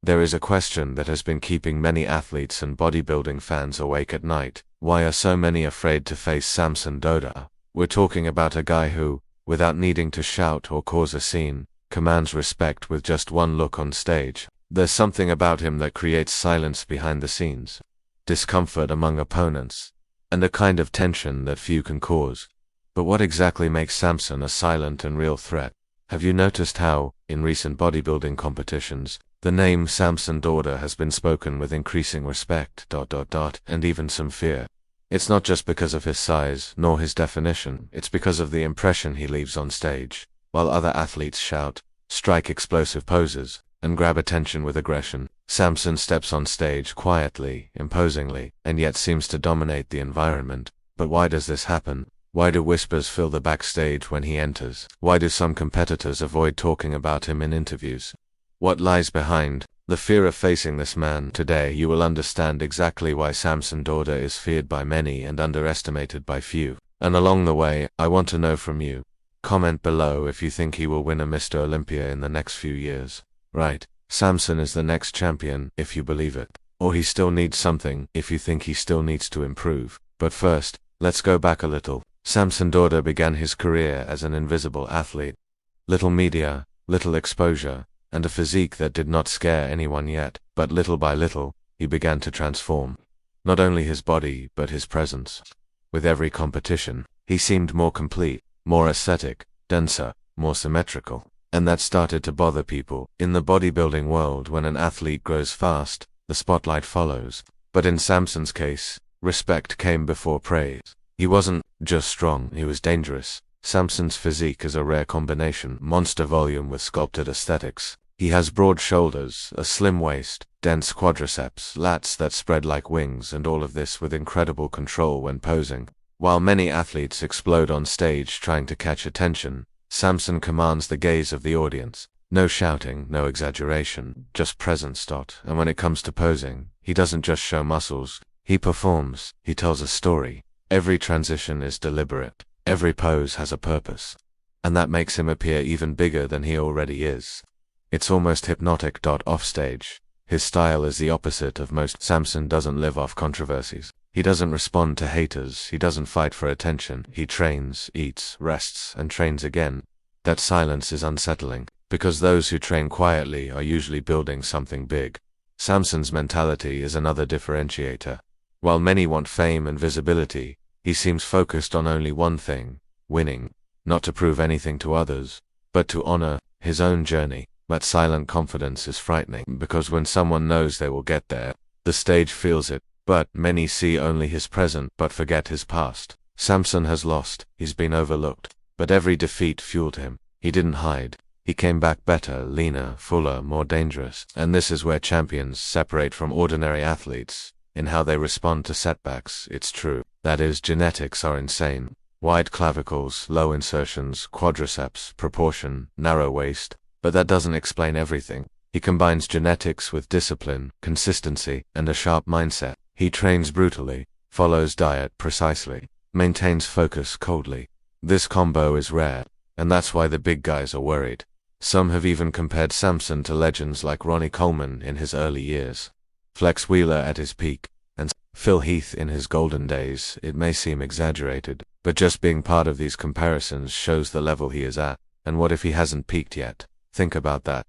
There is a question that has been keeping many athletes and bodybuilding fans awake at night. Why are so many afraid to face Samson Dauda? We're talking about a guy who, without needing to shout or cause a scene, commands respect with just one look on stage. There's something about him that creates silence behind the scenes, discomfort among opponents, and a kind of tension that few can cause. But what exactly makes Samson a silent and real threat? Have you noticed how, in recent bodybuilding competitions, the name Samson Dauda has been spoken with increasing respect, and even some fear? It's not just because of his size, nor his definition, it's because of the impression he leaves on stage. While other athletes shout, strike explosive poses, and grab attention with aggression, Samson steps on stage quietly, imposingly, and yet seems to dominate the environment. But why does this happen? Why do whispers fill the backstage when he enters? Why do some competitors avoid talking about him in interviews? What lies behind the fear of facing this man? Today you will understand exactly why Samson Dauda is feared by many and underestimated by few. And along the way, I want to know from you. Comment below if you think he will win a Mr. Olympia in the next few years. Right, Samson is the next champion, if you believe it. Or he still needs something, if you think he still needs to improve. But first, let's go back a little. Samson Dauda began his career as an invisible athlete. Little media, little exposure, and a physique that did not scare anyone yet. But little by little, he began to transform. Not only his body, but his presence. With every competition, he seemed more complete, more aesthetic, denser, more symmetrical. And that started to bother people. In the bodybuilding world, when an athlete grows fast, the spotlight follows. But in Samson's case, respect came before praise. He wasn't just strong, he was dangerous. Samson's physique is a rare combination, monster volume with sculpted aesthetics. He has broad shoulders, a slim waist, dense quadriceps, lats that spread like wings, and all of this with incredible control when posing. While many athletes explode on stage trying to catch attention, Samson commands the gaze of the audience. No shouting, no exaggeration, just presence. And when it comes to posing, he doesn't just show muscles, he performs, he tells a story. Every transition is deliberate, every pose has a purpose. And that makes him appear even bigger than he already is. It's almost hypnotic. Offstage, his style is the opposite of most. Samson doesn't live off controversies. He doesn't respond to haters, he doesn't fight for attention. He trains, eats, rests, and trains again. That silence is unsettling, because those who train quietly are usually building something big. Samson's mentality is another differentiator. While many want fame and visibility, he seems focused on only one thing: winning. Not to prove anything to others, but to honor his own journey. That silent confidence is frightening, because when someone knows they will get there, the stage feels it. But many see only his present but forget his past. Samson has lost, he's been overlooked, but every defeat fueled him. He didn't hide. He came back better, leaner, fuller, more dangerous. And this is where champions separate from ordinary athletes. In how they respond to setbacks, it's true. That is, genetics are insane. Wide clavicles, low insertions, quadriceps, proportion, narrow waist. But that doesn't explain everything. He combines genetics with discipline, consistency, and a sharp mindset. He trains brutally, follows diet precisely, maintains focus coldly. This combo is rare, and that's why the big guys are worried. Some have even compared Samson to legends like Ronnie Coleman in his early years, Flex Wheeler at his peak, and Phil Heath in his golden days. It may seem exaggerated, but just being part of these comparisons shows the level he is at. And what if he hasn't peaked yet? Think about that.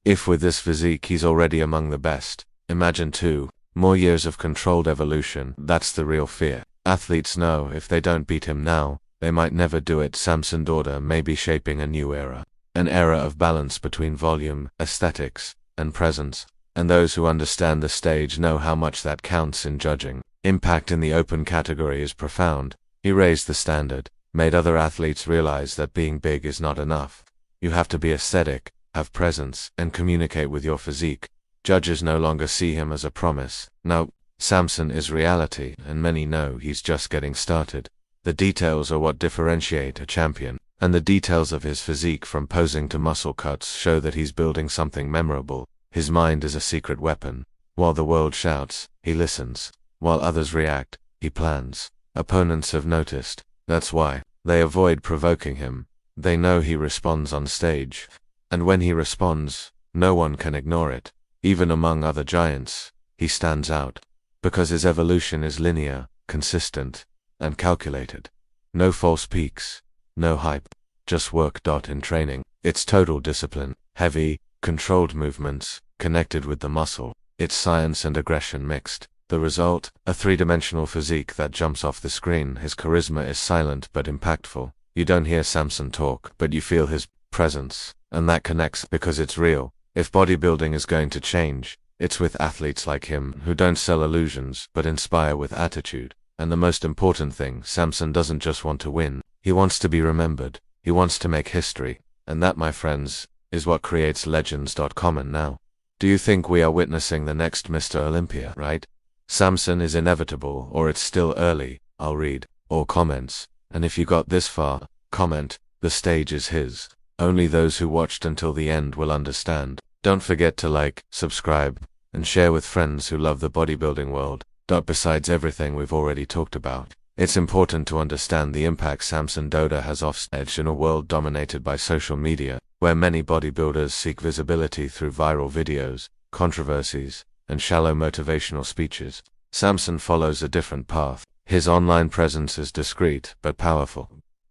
If with this physique he's already among the best, imagine 2 more years of controlled evolution. That's the real fear. Athletes know if they don't beat him now, they might never do it. Samson Dauda may be shaping a new era. An era of balance between volume, aesthetics, and presence. And those who understand the stage know how much that counts in judging. Impact in the open category is profound. He raised the standard, made other athletes realize that being big is not enough. You have to be aesthetic, have presence, and communicate with your physique. Judges no longer see him as a promise. Now, Samson is reality, and many know he's just getting started. The details are what differentiate a champion, and the details of his physique from posing to muscle cuts show that he's building something memorable. His mind is a secret weapon. While the world shouts, he listens. While others react, he plans. Opponents have noticed. That's why they avoid provoking him. They know he responds on stage. And when he responds, No one can ignore it. Even among other giants, he stands out. Because his evolution is linear, consistent, and calculated. No false peaks, no hype, just work. In training, it's total discipline, heavy, controlled movements, connected with the muscle. It's science and aggression mixed. The result, a three-dimensional physique that jumps off the screen. His charisma is silent but impactful. You don't hear Samson talk, but you feel his presence, and that connects because it's real. If bodybuilding is going to change, it's with athletes like him who don't sell illusions but inspire with attitude. And the most important thing, Samson doesn't just want to win, he wants to be remembered. He wants to make history. And that, my friends, is what creates legends. Coleman now. Do you think we are witnessing the next Mr. Olympia, right? Samson is inevitable, or it's still early. I'll read all comments. And if you got this far, comment, the stage is his. Only those who watched until the end will understand. Don't forget to like, subscribe, and share with friends who love the bodybuilding world. Besides everything we've already talked about, it's important to understand the impact Samson Dauda has offstage in a world dominated by social media, where many bodybuilders seek visibility through viral videos, controversies, and shallow motivational speeches. Samson follows a different path. His online presence is discreet but powerful.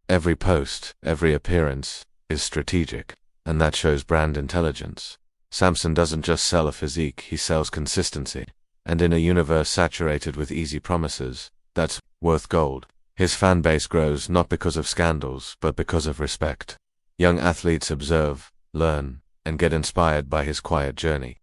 Every post, every appearance, is strategic, and that shows brand intelligence. Samson doesn't just sell a physique, he sells consistency. And in a universe saturated with easy promises, that's worth gold. His fan base grows not because of scandals, but because of respect. Young athletes observe, learn, and get inspired by his quiet journey,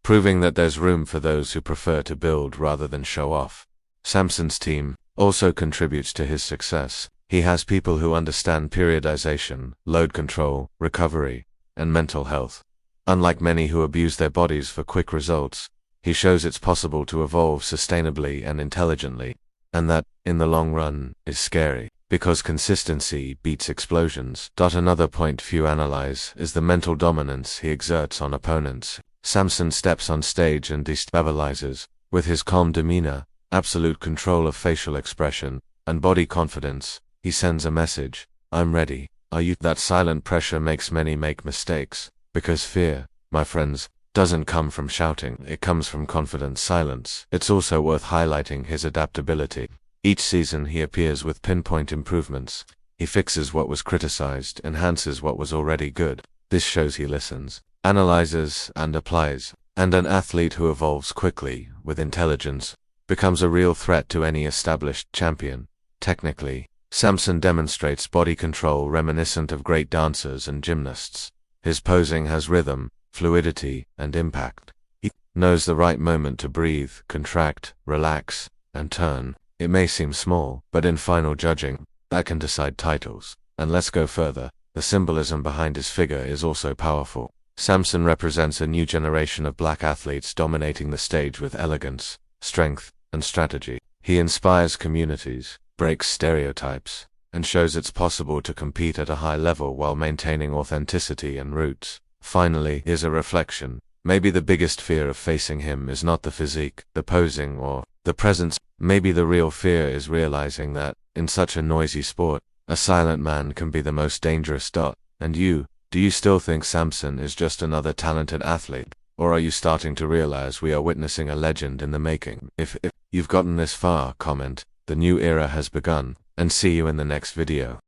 proving that there's room for those who prefer to build rather than show off. Samson's team also contributes to his success. He has people who understand periodization, load control, recovery, and mental health. Unlike many who abuse their bodies for quick results, he shows it's possible to evolve sustainably and intelligently. And that, in the long run, is scary, because consistency beats explosions. Another point few analyze is the mental dominance he exerts on opponents. Samson steps on stage and destabilizes. With his calm demeanor, absolute control of facial expression, and body confidence, he sends a message: I'm ready, are you? That silent pressure makes many make mistakes, because fear, my friends, doesn't come from shouting, it comes from confident silence. It's also worth highlighting his adaptability. Each season he appears with pinpoint improvements. He fixes what was criticized, enhances what was already good. This shows he listens, analyzes, and applies. And an athlete who evolves quickly, with intelligence, becomes a real threat to any established champion. Technically, Samson demonstrates body control reminiscent of great dancers and gymnasts. His posing has rhythm, fluidity, and impact. He knows the right moment to breathe, contract, relax, and turn. It may seem small, but in final judging, that can decide titles. And let's go further. The symbolism behind his figure is also powerful. Samson represents a new generation of black athletes dominating the stage with elegance, strength, and strategy. He inspires communities, breaks stereotypes, and shows it's possible to compete at a high level while maintaining authenticity and roots. Finally, here's a reflection. Maybe the biggest fear of facing him is not the physique, the posing, or the presence. Maybe the real fear is realizing that, in such a noisy sport, a silent man can be the most dangerous. And you, do you still think Samson is just another talented athlete? Or are you starting to realize we are witnessing a legend in the making? If you've gotten this far, comment, the new era has begun, and see you in the next video.